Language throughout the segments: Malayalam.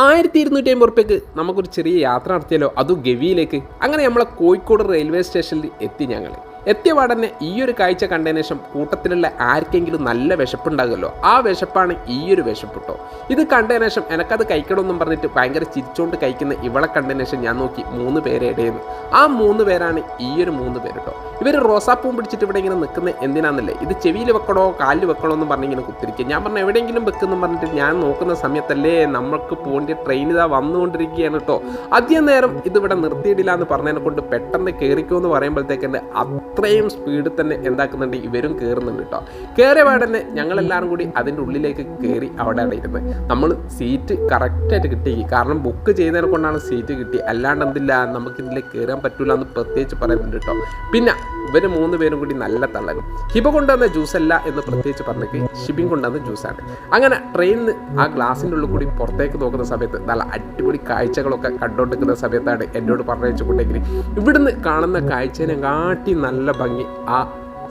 1250 നമുക്കൊരു ചെറിയ യാത്ര നടത്തിയാലോ, അതും ഗവിയിലേക്ക്. അങ്ങനെ നമ്മളെ കോഴിക്കോട് റെയിൽവേ സ്റ്റേഷനിൽ എത്തി. ഞങ്ങൾ എത്തിയ പാടന്നെ ഈ ഒരു കാഴ്ച കണ്ടതിന് ശേഷം കൂട്ടത്തിലുള്ള ആർക്കെങ്കിലും നല്ല വിശപ്പുണ്ടാകുമല്ലോ, ആ വിശപ്പാണ് ഈ ഒരു വിശപ്പ് കേട്ടോ. ഇത് കണ്ടതിന് ശേഷം എനിക്കത് കഴിക്കണമെന്നും പറഞ്ഞിട്ട് ഭയങ്കര ചിരിച്ചുകൊണ്ട് കഴിക്കുന്ന ഇവളെ കണ്ടതിന് ശേഷം ഞാൻ നോക്കി 3 പേരെ ഇടയെന്ന്. ആ 3 പേരാണ് ഈ ഒരു 3 പേര് കേട്ടോ. ഇവർ റോസാപ്പൂവും പിടിച്ചിട്ട് ഇവിടെ ഇങ്ങനെ നിൽക്കുന്നത് എന്തിനാണെന്നല്ലേ, ഇത് ചെവിയിൽ വെക്കണോ കാലിൽ വെക്കണോ എന്ന് പറഞ്ഞിങ്ങനെ കുത്തിരിക്കുക. ഞാൻ പറഞ്ഞു എവിടെയെങ്കിലും വെക്കുമെന്ന് പറഞ്ഞിട്ട് ഞാൻ നോക്കുന്ന സമയത്തല്ലേ നമ്മൾക്ക് പോകേണ്ട ട്രെയിൻ ഇതാ വന്നുകൊണ്ടിരിക്കുകയാണ് കേട്ടോ. അധികം നേരം ഇതിവിടെ നിർത്തിയിടില്ല എന്ന് പറഞ്ഞതിനെ കൊണ്ട് പെട്ടെന്ന് കയറിക്കോ എന്ന് പറയുമ്പോഴത്തേക്കെന്നെ അത്രയും സ്പീഡിൽ തന്നെ എന്താക്കുന്നുണ്ട്, ഇവരും കയറുന്നുണ്ട് കേട്ടോ. കയറിയ പാടന്നെ ഞങ്ങളെല്ലാവരും കൂടി അതിൻ്റെ ഉള്ളിലേക്ക് കയറി അവിടെയാണ് ഇരുന്നത്. നമ്മൾ സീറ്റ് കറക്റ്റായിട്ട് കിട്ടി, കാരണം ബുക്ക് ചെയ്തതിനെ കൊണ്ടാണ് സീറ്റ് കിട്ടി, അല്ലാണ്ട് എന്തില്ല നമുക്കിതിലേക്ക് കയറാൻ പറ്റില്ല എന്ന് പ്രത്യേകിച്ച് പറയുന്നുണ്ട് കേട്ടോ. പിന്നെ ഇവർ 3 പേരും കൂടി നല്ല തള്ളലും. ഹിബ കൊണ്ടുവന്ന ജ്യൂസല്ല എന്ന് പ്രത്യേകിച്ച് പറഞ്ഞിട്ട് ഷിബിൻ കൊണ്ടുവന്ന ജ്യൂസാണ്. അങ്ങനെ ട്രെയിനിന് ആ ഗ്ലാസിൻ്റെ ഉള്ളിൽ കൂടി പുറത്തേക്ക് നോക്കുന്ന സമയത്ത് നല്ല അടിപൊളി കാഴ്ചകളൊക്കെ കണ്ടുകൊണ്ടിരിക്കുന്ന സമയത്താണ് എന്നോട് പറഞ്ഞുകൊണ്ടെങ്കിൽ ഇവിടുന്ന് കാണുന്ന കാഴ്ചനെ കാട്ടി നല്ല ഭംഗി ആ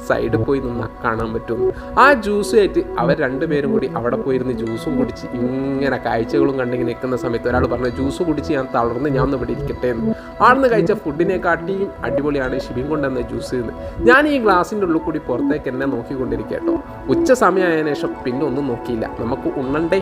സൈഡിൽ പോയി നിന്നാൽ കാണാൻ പറ്റുന്നു. ആ ജ്യൂസുമായിട്ട് അവർ 2 പേരും കൂടി അവിടെ പോയിരുന്ന് ജ്യൂസും കുടിച്ച് ഇങ്ങനെ കാഴ്ചകളും കണ്ടിങ്ങനെ നിൽക്കുന്ന സമയത്ത് ഒരാൾ പറഞ്ഞു, ജ്യൂസ് കുടിച്ച് ഞാൻ തളർന്ന് ഞാൻ ഒന്ന് ഇവിടെ ഇരിക്കട്ടെ എന്ന്. ആടുന്ന് കഴിച്ച ഫുഡിനെ കാട്ടിയും അടിപൊളിയാണ് ഷിബിൻ കൊണ്ടുവന്ന ജ്യൂസ് എന്ന്. ഞാൻ ഈ ഗ്ലാസിൻ്റെ ഉള്ളിൽ കൂടി പുറത്തേക്ക് എന്നെ നോക്കിക്കൊണ്ടിരിക്കുക കേട്ടോ. ഉച്ച സമയമായതിനു ശേഷം പിന്നെ ഒന്നും നോക്കിയില്ല, നമുക്ക് ഉണ്ണണ്ടേ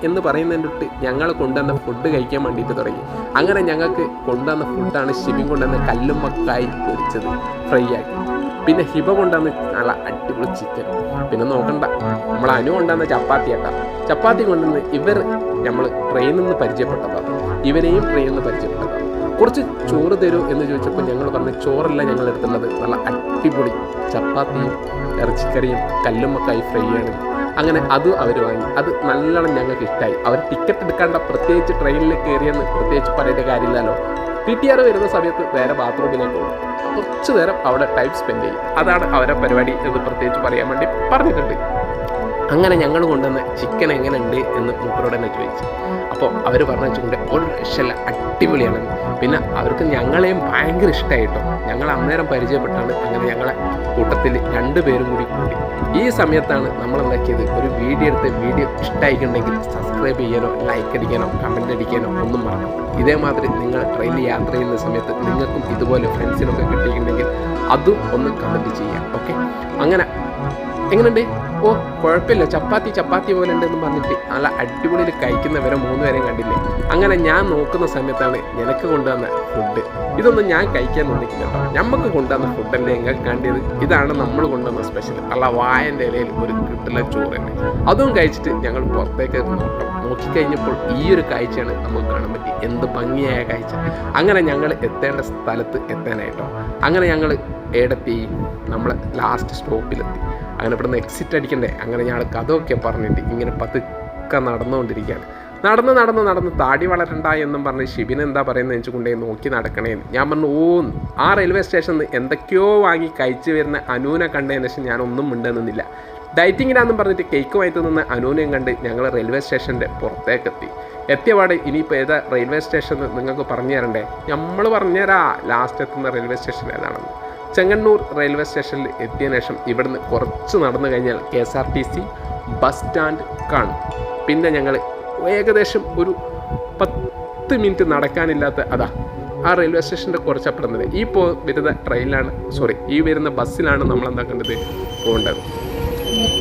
എന്ന് പറയുന്നതിൻ്റെ തൊട്ട് ഞങ്ങൾ കൊണ്ടുവന്ന ഫുഡ് കഴിക്കാൻ വേണ്ടിയിട്ട് തുടങ്ങി. അങ്ങനെ ഞങ്ങൾക്ക് കൊണ്ടുവന്ന ഫുഡാണ് ഷിബിൻ കൊണ്ടുവന്ന കല്ലുമ്മക്കായി പൊരിച്ചത് ഫ്രൈ ആക്കി. പിന്നെ ഹിബ കൊണ്ടുവന്ന് നല്ല അടിപൊളി ചിക്കൻ. പിന്നെ നോക്കണ്ട, നമ്മൾ അനു കൊണ്ടുവന്ന ചപ്പാത്തി ആട്ടാ. ചപ്പാത്തി കൊണ്ടുവന്ന് ഇവർ നമ്മൾ ട്രെയിനിൽ നിന്ന് പരിചയപ്പെട്ടതാണ്, ഇവരെയും ട്രെയിനിൽ നിന്ന് പരിചയപ്പെട്ടതാണ്. കുറച്ച് ചോറ് തരൂ എന്ന് ചോദിച്ചപ്പോൾ ഞങ്ങൾ പറഞ്ഞ ചോറല്ല ഞങ്ങൾ എടുത്തുള്ളത്, നല്ല അടിപൊളി ചപ്പാത്തിയും ഇറച്ചിക്കറിയും കല്ലുമ്മക്കായി ഫ്രൈ ആണ്. അങ്ങനെ അതും അവർ വാങ്ങി. അത് നല്ലോണം ഞങ്ങൾക്ക് ഇഷ്ടമായി. അവർ ടിക്കറ്റ് എടുക്കാണ്ട പ്രത്യേകിച്ച് ട്രെയിനിൽ കയറിയെന്ന് പ്രത്യേകിച്ച് പറയേണ്ട കാര്യമില്ലല്ലോ. TTR വരുന്ന സമയത്ത് നേരെ ബാത്റൂമിലേക്ക് പോകും, കുറച്ച് നേരം അവിടെ ടൈം സ്പെൻഡ് ചെയ്യും. അതാണ് അവരെ പരിപാടി എന്ന് പ്രത്യേകിച്ച് പറയാൻ വേണ്ടി പറഞ്ഞിട്ടുണ്ട്. അങ്ങനെ ഞങ്ങൾ കൊണ്ടുവന്ന ചിക്കൻ എങ്ങനെയുണ്ട് എന്ന് മൂപ്പരോട് തന്നെ ചോദിച്ചു. അപ്പോൾ അവർ പറഞ്ഞു വെച്ചുകൊണ്ട് ഒരു രക്ഷല്ല, അടിപൊളിയാണ്. പിന്നെ അവർക്ക് ഞങ്ങളെയും ഭയങ്കര ഇഷ്ടമായിട്ടോ. ഞങ്ങൾ അന്നേരം പരിചയപ്പെട്ടാണ്. അങ്ങനെ ഞങ്ങളെ കൂട്ടത്തിൽ 2 പേരും കൂടി കൂടി. ഈ സമയത്താണ് നമ്മൾ എന്താക്കിയത്, ഒരു വീഡിയോ ഇഷ്ടമായിട്ടുണ്ടെങ്കിൽ സബ്സ്ക്രൈബ് ചെയ്യാനോ ലൈക്ക് അടിക്കാനോ കമൻറ്റ് അടിക്കാനോ ഒന്നും മറക്കണം. ഇതേമാതിരി നിങ്ങൾ ട്രെയിനിൽ യാത്ര ചെയ്യുന്ന സമയത്ത് നിങ്ങൾക്കും ഇതുപോലെ ഫ്രണ്ട്സിനൊക്കെ കിട്ടിയിട്ടുണ്ടെങ്കിൽ അതും ഒന്ന് കമൻറ്റ് ചെയ്യാം. ഓക്കെ, അങ്ങനെ എങ്ങനെയുണ്ട്? ഓ കുഴപ്പമില്ല, ചപ്പാത്തി പോലെ ഉണ്ടെന്ന് പറഞ്ഞിട്ട് നല്ല അടിപൊളിയിൽ കഴിക്കുന്നവരെ 3 പേരെയും കണ്ടില്ലേ. അങ്ങനെ ഞാൻ നോക്കുന്ന സമയത്താണ് എനിക്ക് കൊണ്ടുവന്ന ഫുഡ്. ഇതൊന്നും ഞാൻ കഴിക്കാൻ തോന്നിക്കില്ല കേട്ടോ. നമുക്ക് കൊണ്ടുവന്ന ഫുഡല്ലേ നിങ്ങൾക്ക് കണ്ടത്. ഇതാണ് നമ്മൾ കൊണ്ടുവന്ന സ്പെഷ്യൽ, അല്ല വായൻ്റെ ഇലയിൽ ഒരു കിട്ടുന്ന ചോറ് തന്നെ. അതും കഴിച്ചിട്ട് ഞങ്ങൾ പുറത്തേക്ക് നോക്കിക്കഴിഞ്ഞപ്പോൾ ഈ ഒരു കാഴ്ചയാണ് നമുക്ക് കാണാൻ പറ്റി. എന്ത് ഭംഗിയായ കാഴ്ച. അങ്ങനെ ഞങ്ങൾ എത്തേണ്ട സ്ഥലത്ത് എത്താനായിട്ടോ. അങ്ങനെ ഞങ്ങൾ ഏടെത്തി, നമ്മൾ ലാസ്റ്റ് സ്റ്റോപ്പിലെത്തി. അങ്ങനെ ഇവിടുന്ന് എക്സിറ്റ് അടിക്കണ്ടേ. അങ്ങനെ ഞങ്ങൾ കഥയൊക്കെ പറഞ്ഞിട്ട് ഇങ്ങനെ പതുക്കെ നടന്നുകൊണ്ടിരിക്കുകയാണ്. നടന്ന് താടി വളരണ്ട എന്നും പറഞ്ഞ് ഷിബിൻ എന്താ പറയുന്നത് വെച്ചുകൊണ്ടേ നോക്കി നടക്കണേന്ന്. ഞാൻ പറഞ്ഞു ആ റെയിൽവേ സ്റ്റേഷനിൽ എന്തൊക്കെയോ വാങ്ങി കഴിച്ച് വരുന്ന അനൂനെ കണ്ടതിന് ശേഷം ഞാനൊന്നും മിണ്ടുന്നില്ല. ഡയറ്റിങ്ങിനാന്നും പറഞ്ഞിട്ട് കേക്ക് വാങ്ങിട്ട് നിന്ന് അനൂനെയും കണ്ട് ഞങ്ങൾ റെയിൽവേ സ്റ്റേഷൻ്റെ പുറത്തേക്കെത്തി. എത്തിയപാട് ഇനിയിപ്പോൾ ഏതാ റെയിൽവേ സ്റ്റേഷൻ നിങ്ങൾക്ക് പറഞ്ഞു തരണ്ടേ? നമ്മൾ പറഞ്ഞുതരാ ലാസ്റ്റ് എത്തുന്ന റെയിൽവേ സ്റ്റേഷൻ ഏതാണെന്ന്. ചെങ്ങന്നൂർ റെയിൽവേ സ്റ്റേഷനിൽ എത്തിയതിനു ശേഷം ഇവിടുന്ന് കുറച്ച് നടന്നു കഴിഞ്ഞാൽ KSRTC ബസ് സ്റ്റാൻഡ് കാണും. പിന്നെ ഞങ്ങൾ ഏകദേശം ഒരു 10 മിനിറ്റ് നടക്കാനില്ലാത്ത ആ റെയിൽവേ സ്റ്റേഷൻ്റെ കുറച്ചപ്പുറം തന്നെ ഈ വരുന്ന ബസ്സിലാണ് നമ്മൾ എന്താക്കേണ്ടത്, പോകേണ്ടത്.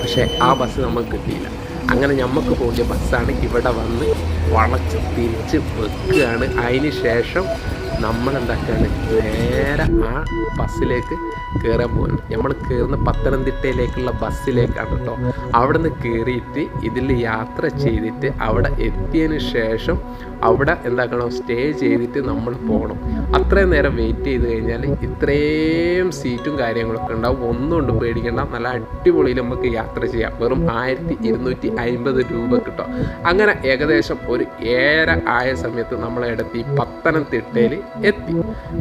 പക്ഷേ ആ ബസ് നമുക്ക് കിട്ടിയില്ല. അങ്ങനെ നമുക്ക് പോകേണ്ട ബസ്സാണ് ഇവിടെ വന്ന് വളച്ച് തിരിച്ച് വെക്കുകയാണ്. അതിന് ശേഷം നമ്മളെന്താക്കാണ്, നേരെ ആ ബസ്സിലേക്ക് കയറാൻ പോവാണ്. നമ്മൾ കയറുന്ന പത്തനംതിട്ടയിലേക്കുള്ള ബസ്സിലേക്കാണ് കേട്ടോ. അവിടെ നിന്ന് കയറിയിട്ട് ഇതിൽ യാത്ര ചെയ്തിട്ട് അവിടെ എത്തിയതിന് ശേഷം അവിടെ എന്താക്കണം, സ്റ്റേ ചെയ്തിട്ട് നമ്മൾ പോകണം. അത്രയും നേരം വെയിറ്റ് ചെയ്ത് കഴിഞ്ഞാൽ ഇത്രയും സീറ്റും കാര്യങ്ങളൊക്കെ ഉണ്ടാവും. ഒന്നും കൊണ്ട് പേടിക്കേണ്ട, നല്ല അടിപൊളിയിൽ നമുക്ക് യാത്ര ചെയ്യാം. വെറും 1250 രൂപ കിട്ടും. അങ്ങനെ ഏകദേശം ഒരു 7:30 ആയ സമയത്ത് നമ്മളെടുത്തി പത്തനംതിട്ടയിൽ എത്തി.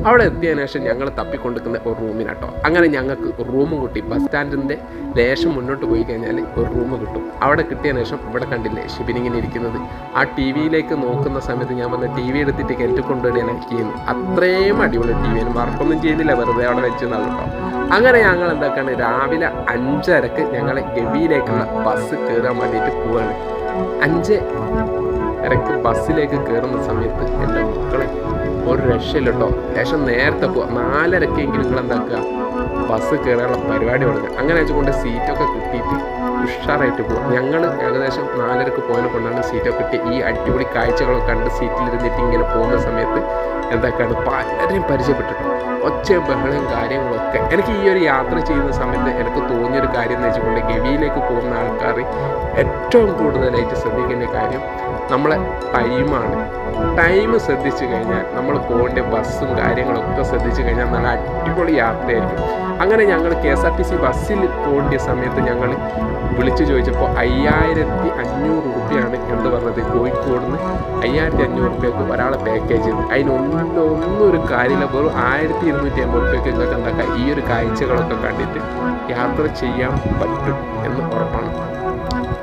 അവിടെ എത്തിയതിനു ശേഷം ഞങ്ങൾ തപ്പിക്കൊണ്ടിരിക്കുന്ന ഒരു റൂമിനാട്ടോ. അങ്ങനെ ഞങ്ങൾക്ക് റൂമും കിട്ടി. ബസ് സ്റ്റാൻഡിൻ്റെ ലേശം മുന്നോട്ട് പോയി കഴിഞ്ഞാൽ ഒരു റൂം കിട്ടും. അവിടെ കിട്ടിയതിനു ശേഷം ഇവിടെ കണ്ടില്ലേ ഷിബിനിങ്ങനെ ഇരിക്കുന്നത്. ആ TV-യിലേക്ക് നോക്കുന്ന സമയത്ത് ഞാൻ വന്ന് TV എടുത്തിട്ട് കെട്ടി കൊണ്ടുവരാൻ ചെയ്യുന്നു. അത്രയും അടിപൊളി TV-ന് വർക്കൊന്നും ചെയ്യുന്നില്ല, വെറുതെ അവിടെ വെച്ചെന്നാണ് കേട്ടോ. അങ്ങനെ ഞങ്ങൾ എന്താക്കാണ്, രാവിലെ 5:30 ഞങ്ങൾ ഗവിയിലേക്കുള്ള ബസ് കയറാൻ വേണ്ടിയിട്ട് പോവുകയാണ്. ഇടയ്ക്ക് ബസ്സിലേക്ക് കയറുന്ന സമയത്ത് എൻ്റെ മക്കളെ ഒരു രക്ഷയില്ല കേട്ടോ. ലേശം നേരത്തെ പോവാം, 4:30 നിങ്ങൾ എന്താക്കുക ബസ് കയറാനുള്ള പരിപാടി തുടങ്ങുക. അങ്ങനെ വെച്ചുകൊണ്ട് സീറ്റൊക്കെ കിട്ടിയിട്ട് ഉഷാറായിട്ട് പോകും. ഞങ്ങൾ ഏകദേശം 4:30 പോയതിനെ കൊണ്ടാണ് സീറ്റൊക്കെ കിട്ടി. ഈ അടിപൊളി കാഴ്ചകളൊക്കെ കണ്ട് സീറ്റിലിരുന്നിട്ട് ഇങ്ങനെ പോകുന്ന സമയത്ത് എന്തൊക്കെയാണ് പലരെയും പരിചയപ്പെട്ടിട്ടു. ഒച്ചയും ബഹളവും കാര്യങ്ങളൊക്കെ. എനിക്ക് ഈ ഒരു യാത്ര ചെയ്യുന്ന സമയത്ത് എനിക്ക് തോന്നിയൊരു കാര്യം എന്ന് വെച്ചുകൊണ്ട് ഗവിയിലേക്ക് പോകുന്ന ആൾക്കാർ ഏറ്റവും കൂടുതലായിട്ട് ശ്രദ്ധിക്കേണ്ട കാര്യം നമ്മളെ ടൈമാണ്. ടൈം ശ്രദ്ധിച്ചു കഴിഞ്ഞാൽ നമ്മൾ പോകേണ്ട ബസ്സും കാര്യങ്ങളൊക്കെ ശ്രദ്ധിച്ചു കഴിഞ്ഞാൽ നല്ല അടിപൊളി യാത്രയായിരിക്കും. അങ്ങനെ ഞങ്ങൾ KSRTC ബസ്സിൽ പോകേണ്ട സമയത്ത് ഞങ്ങൾ വിളിച്ചു ചോദിച്ചപ്പോൾ 5500 രൂപയാണ് എന്ത് പറഞ്ഞത്. കോഴിക്കോട് നിന്ന് 5500 രൂപയ്ക്ക് ഒരാളെ പാക്കേജ്. അതിനൊന്നും ഒരു കാര്യമില്ല. വെറും 1250 രൂപയ്ക്ക് നിങ്ങൾക്ക് എന്താക്കാം ഈ ഒരു കാഴ്ചകളൊക്കെ കണ്ടിട്ട് യാത്ര ചെയ്യാൻ പറ്റും എന്ന് ഉറപ്പാണ്.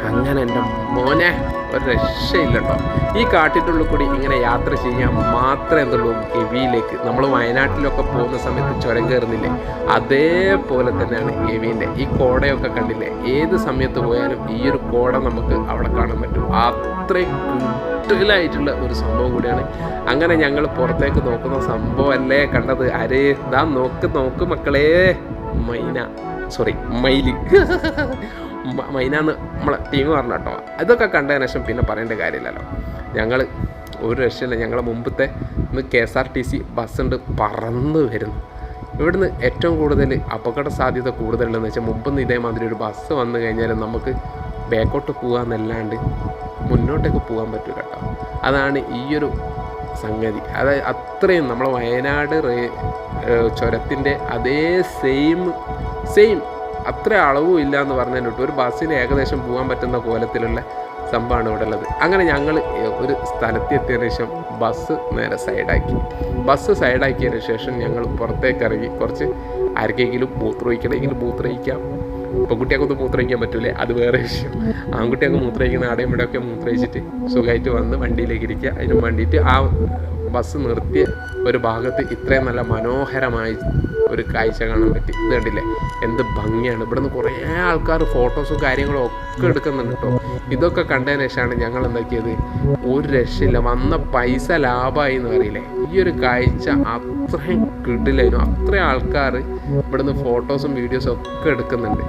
അങ്ങനെ എൻ്റെ മോനെ ഒരു രക്ഷയില്ല കേട്ടോ. ഈ കാട്ടിനുള്ളിൽ കൂടി ഇങ്ങനെ യാത്ര ചെയ്യാൻ മാത്രമേ എന്തുള്ളൂ ഗവിയിലേക്ക്. നമ്മൾ വയനാട്ടിലൊക്കെ പോകുന്ന സമയത്ത് ചുരം കയറുന്നില്ലേ, അതേപോലെ തന്നെയാണ് ഗവിൻ്റെ ഈ കോടയൊക്കെ കണ്ടില്ലേ. ഏത് സമയത്ത് പോയാലും ഈ ഒരു കോട നമുക്ക് അവിടെ കാണാൻ പറ്റും. അത്രയും കൂടുതലായിട്ടുള്ള ഒരു സംഭവം കൂടിയാണ്. അങ്ങനെ ഞങ്ങൾ പുറത്തേക്ക് നോക്കുന്ന സംഭവമല്ലേ കണ്ടത്. അരേ ഇതാ നോക്ക് മക്കളെ, മയില് മൈനാന്ന് നമ്മളെ ടീം പറഞ്ഞു കേട്ടോ. ഇതൊക്കെ കണ്ടതിന് ശേഷം പിന്നെ പറയേണ്ട കാര്യമില്ലല്ലോ. ഞങ്ങൾ ഒരു രക്ഷയില്ല. ഞങ്ങളെ മുമ്പത്തെ ഇന്ന് KSRTC ബസ്സുണ്ട് പറന്ന് വരുന്നു. ഇവിടുന്ന് ഏറ്റവും കൂടുതൽ അപകട സാധ്യത കൂടുതലുള്ളതെന്ന് വെച്ചാൽ മുമ്പ് ഇതേമാതിരി ഒരു ബസ് വന്നു കഴിഞ്ഞാൽ നമുക്ക് ബാക്കോട്ട് പോകാമെന്നല്ലാണ്ട് മുന്നോട്ടേക്ക് പോകാൻ പറ്റും കേട്ടോ. അതാണ് ഈ ഒരു സംഗതി. അതായത് അത്രയും നമ്മളെ വയനാട് ചുരത്തിൻ്റെ അതേ സെയിം അത്ര അളവും ഇല്ല എന്ന് പറഞ്ഞതിന് തൊട്ട് ഒരു ബസ്സിന് ഏകദേശം പോകാൻ പറ്റുന്ന കോലത്തിലുള്ള സംഭവമാണ് ഇവിടെ ഉള്ളത്. അങ്ങനെ ഞങ്ങൾ ഒരു സ്ഥലത്തെത്തിയതിനു ശേഷം ബസ് നേരെ സൈഡാക്കി. ബസ് സൈഡാക്കിയതിന് ശേഷം ഞങ്ങൾ പുറത്തേക്ക് ഇറങ്ങി. കുറച്ച് ആർക്കെങ്കിലും മൂത്രമൊഴിക്കണമെങ്കിൽ മൂത്രമൊഴിക്കാം. പെൺകുട്ടിയൊക്കെ മൂത്രമൊഴിക്കാൻ പറ്റൂലേ, അത് വേറെ വിഷയം. ആൺകുട്ടിയൊക്കെ മൂത്രമൊഴിക്കുന്ന ആടെയും ഇവിടെയൊക്കെ മൂത്രമൊഴിച്ചിട്ട് സുഖമായിട്ട് വന്ന് വണ്ടിയിലേക്ക് ഇരിക്കുക. അതിന് വേണ്ടിയിട്ട് ആ ബസ് നിർത്തിയ ഒരു ഭാഗത്ത് ഇത്രയും നല്ല മനോഹരമായി ഒരു കാഴ്ച കാണാൻ പറ്റി. ഇത് കണ്ടില്ലേ എന്ത് ഭംഗിയാണ്. ഇവിടുന്ന് കുറേ ആൾക്കാർ ഫോട്ടോസും കാര്യങ്ങളും ഒക്കെ എടുക്കുന്നുണ്ട് കേട്ടോ. ഇതൊക്കെ കണ്ടതിന് ശേഷമാണ് ഞങ്ങൾ എന്താക്കിയത്, ഒരു രക്ഷയില്ല, വന്ന പൈസ ലാഭമായി എന്ന് പറയില്ലേ. ഈ ഒരു കാഴ്ച അത്രയും കിടിലായിരുന്നു. അത്രയും ആൾക്കാർ ഇവിടുന്ന് ഫോട്ടോസും വീഡിയോസും ഒക്കെ എടുക്കുന്നുണ്ട്.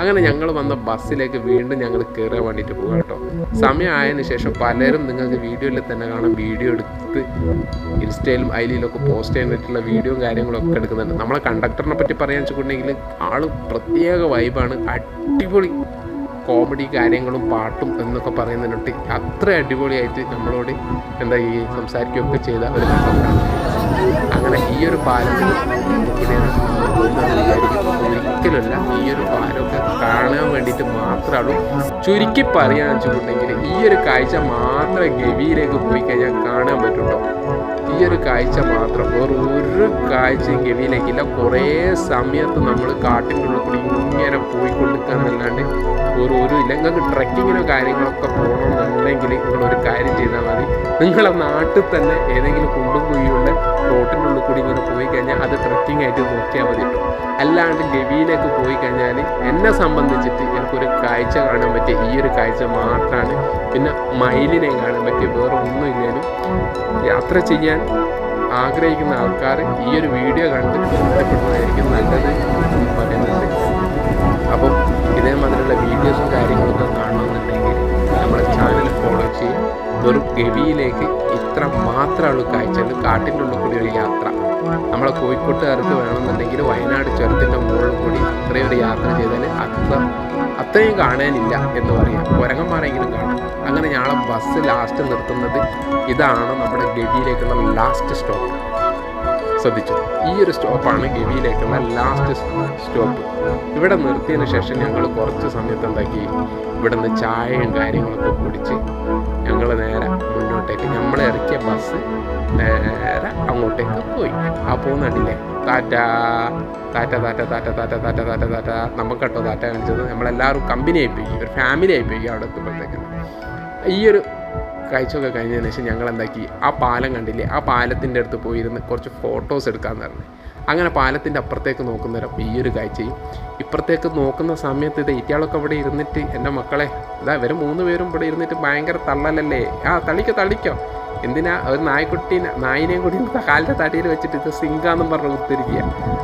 അങ്ങനെ ഞങ്ങൾ വന്ന ബസ്സിലേക്ക് വീണ്ടും ഞങ്ങൾ കയറാൻ വേണ്ടിയിട്ട് പോകാം കേട്ടോ. സമയമായതിനു ശേഷം പലരും നിങ്ങൾക്ക് വീഡിയോയിൽ തന്നെ കാണാം, വീഡിയോ എടുത്ത് ഇൻസ്റ്റയിലും ഐലിയിലൊക്കെ പോസ്റ്റ് ചെയ്തിട്ടുള്ള വീഡിയോയും കാര്യങ്ങളൊക്കെ എടുക്കുന്നുണ്ട്. നമ്മളെ കണ്ടക്ടറിനെ പറ്റി പറയാൻ വെച്ചിട്ടുണ്ടെങ്കിൽ ആൾ പ്രത്യേക വൈബാണ്. അടിപൊളി കോമഡി കാര്യങ്ങളും പാട്ടും എന്നൊക്കെ പറയുന്നതിനൊട്ട് അത്ര അടിപൊളിയായിട്ട് നമ്മളോട് എന്താ ഈ സംസാരിക്കുകയൊക്കെ ചെയ്ത ഒരു കണ്ടക്ടറാണ്. അങ്ങനെ ഈ ഒരു പാലത്തിൽ ഒരിക്കലല്ല, ഈ ഒരു പാലമൊക്കെ കാണാൻ വേണ്ടിയിട്ട് മാത്രമാണ്. ചുരുക്കി പറയാന്ന് വെച്ചിട്ടുണ്ടെങ്കിൽ ഈ ഒരു കാഴ്ച മാത്രമേ ഗവിയിലേക്ക് പോയി കഴിഞ്ഞാൽ കാണാൻ പറ്റുള്ളൂ. ഈ ഒരു കാഴ്ച മാത്രം, വേറെ ഒരു കാഴ്ചയും ഗവിയിലേക്കില്ല. കുറേ സമയത്ത് നമ്മൾ കാട്ടിൻ്റെ ഉള്ളിൽ കൂടി ഇങ്ങനെ പോയിക്കൊണ്ടിരിക്കുക എന്നല്ലാണ്ട് ഒരു ഇല്ല. നിങ്ങൾക്ക് ട്രക്കിങ്ങിനോ കാര്യങ്ങളൊക്കെ പോകണമെന്നുണ്ടെങ്കിൽ നിങ്ങളൊരു കാര്യം ചെയ്താൽ മതി. നിങ്ങളെ നാട്ടിൽ തന്നെ ഏതെങ്കിലും കുണ്ടും കുഴിയുള്ള റോട്ടിൻ്റെ ഉള്ളിൽ കൂടി ഇങ്ങനെ പോയി കഴിഞ്ഞാൽ അത് ട്രക്കിംഗ് ആയിട്ട് നോക്കിയാൽ മതി കേട്ടോ. അല്ലാണ്ട് ഗവിയിലേക്ക് പോയി കഴിഞ്ഞാൽ എന്നെ സംബന്ധിച്ചിട്ട് എനിക്കൊരു കാഴ്ച കാണാൻ പറ്റിയ ഈ ഒരു കാഴ്ച മാത്രമാണ്. പിന്നെ മയിലിനെ കാണാൻ പറ്റിയ വേറെ ഒന്നുമില്ലേലും. യാത്ര ചെയ്യാൻ ആഗ്രഹിക്കുന്ന ആൾക്കാർ ഈ ഒരു വീഡിയോ കണ്ട് ഇഷ്ടപ്പെടുന്നതായിരിക്കും നല്ലത് എന്ന് പറയുന്നുണ്ട്. അപ്പം ഇതേമാതിരിയുള്ള വീഡിയോസും കാര്യങ്ങളൊക്കെ കാണണമെന്നുണ്ടെങ്കിൽ നമ്മുടെ ചാനൽ ഫോളോ ചെയ്യും. വെറും ഗവിയിലേക്ക് ഇത്ര മാത്രമുള്ള കാഴ്ചകൾ, കാട്ടിൻ്റെ ഉള്ളിൽ കൂടി ഒരു യാത്ര. നമ്മളെ കോഴിക്കോട്ടുകാർക്ക് വേണമെന്നുണ്ടെങ്കിൽ വയനാട് ചുരത്തിൻ്റെ മുകളിൽ കൂടി അത്രയും ഒരു യാത്ര ചെയ്താൽ അത്രയും കാണാനില്ല എന്ന് പറയാം. കുരങ്ങന്മാരെങ്കിലും കാണാം. അങ്ങനെ ഞങ്ങളെ ബസ് ലാസ്റ്റ് നിർത്തുന്നത് ഇതാണ് നമ്മുടെ ഗവിയിലേക്കുള്ള ലാസ്റ്റ് സ്റ്റോപ്പ്. ശ്രദ്ധിച്ചു, ഈ ഒരു സ്റ്റോപ്പാണ് ഗവിയിലേക്കുള്ള ലാസ്റ്റ് സ്റ്റോപ്പ്. ഇവിടെ നിർത്തിയതിന് ശേഷം ഞങ്ങൾ കുറച്ച് സമയത്ത് എന്താക്കി, ഇവിടെ നിന്ന് ചായയും കാര്യങ്ങളൊക്കെ കുടിച്ച് ഞങ്ങൾ നേരെ മുന്നോട്ടേക്ക്, നമ്മളെ ഇറക്കിയ ബസ് നേരെ അങ്ങോട്ടേക്ക് പോയി. ആ പോകുന്നുണ്ടില്ലേ, താറ്റ താറ്റ താറ്റ താറ്റ താറ്റ താറ്റ താറ്റ താറ്റ. നമുക്ക് കേട്ടോ താറ്റ കാണിച്ചത്. നമ്മളെല്ലാവരും കമ്പനി ആയിപ്പോയി, ഒരു ഫാമിലി ആയിപ്പോയി അവിടെ എത്തുമ്പോഴത്തേക്ക്. ഈ ഒരു കാഴ്ചയൊക്കെ കഴിഞ്ഞതിന് ശേഷം ഞങ്ങൾ എന്താക്കി, ആ പാലം കണ്ടില്ലേ, ആ പാലത്തിൻ്റെ അടുത്ത് പോയിരുന്ന് കുറച്ച് ഫോട്ടോസ് എടുക്കാമെന്ന് പറഞ്ഞു. അങ്ങനെ പാലത്തിൻ്റെ അപ്പുറത്തേക്ക് നോക്കുന്നേരം ഈ ഒരു കാഴ്ചയും, ഇപ്പുറത്തേക്ക് നോക്കുന്ന സമയത്ത് ഇത് ഇറ്റയാളൊക്കെ ഇവിടെ ഇരുന്നിട്ട് എൻ്റെ മക്കളെ ഇതാ ഇവർ 3 പേരും ഇവിടെ ഇരുന്നിട്ട് ഭയങ്കര തള്ളലല്ലേ, തള്ളിക്കോ എന്തിനാ ഒരു നായിനെയും കൂടി കാലിൻ്റെ തടിയിൽ വെച്ചിട്ട് ഇത് സിങ്കാന്നും പറഞ്ഞ് ഉത്തിരിക്കുക.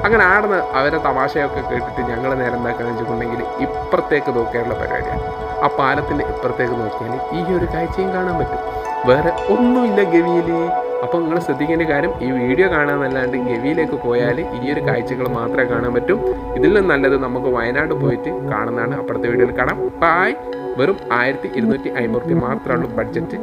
അങ്ങനെ ആടുന്ന് അവരെ തമാശയൊക്കെ കേട്ടിട്ട് ഞങ്ങൾ നേരെ എന്താക്കാന്ന് വെച്ചിട്ടുണ്ടെങ്കിൽ ഇപ്പുറത്തേക്ക് നോക്കിയാലുള്ള പരിപാടിയാണ്. ആ പാലത്തിൻ്റെ ഇപ്പുറത്തേക്ക് നോക്കിയാൽ ഈ ഒരു കാഴ്ചയും കാണാൻ പറ്റും. വേറെ ഒന്നുമില്ല ഗവിയിൽ. അപ്പോൾ നിങ്ങൾ ശ്രദ്ധിക്കേണ്ട കാര്യം, ഈ വീഡിയോ കാണാമെന്നല്ലാണ്ട് ഗവിയിലേക്ക് പോയാൽ ഈ ഒരു കാഴ്ചകൾ മാത്രമേ കാണാൻ പറ്റും. ഇതിൽ നിന്ന് നല്ലത് നമുക്ക് വയനാട് പോയിട്ട് കാണുന്നതാണ്. അപ്പുറത്തെ വീഡിയോയിൽ കാണാം. ബായ്. വെറും 1250 മാത്രമുള്ള ബഡ്ജറ്റ്.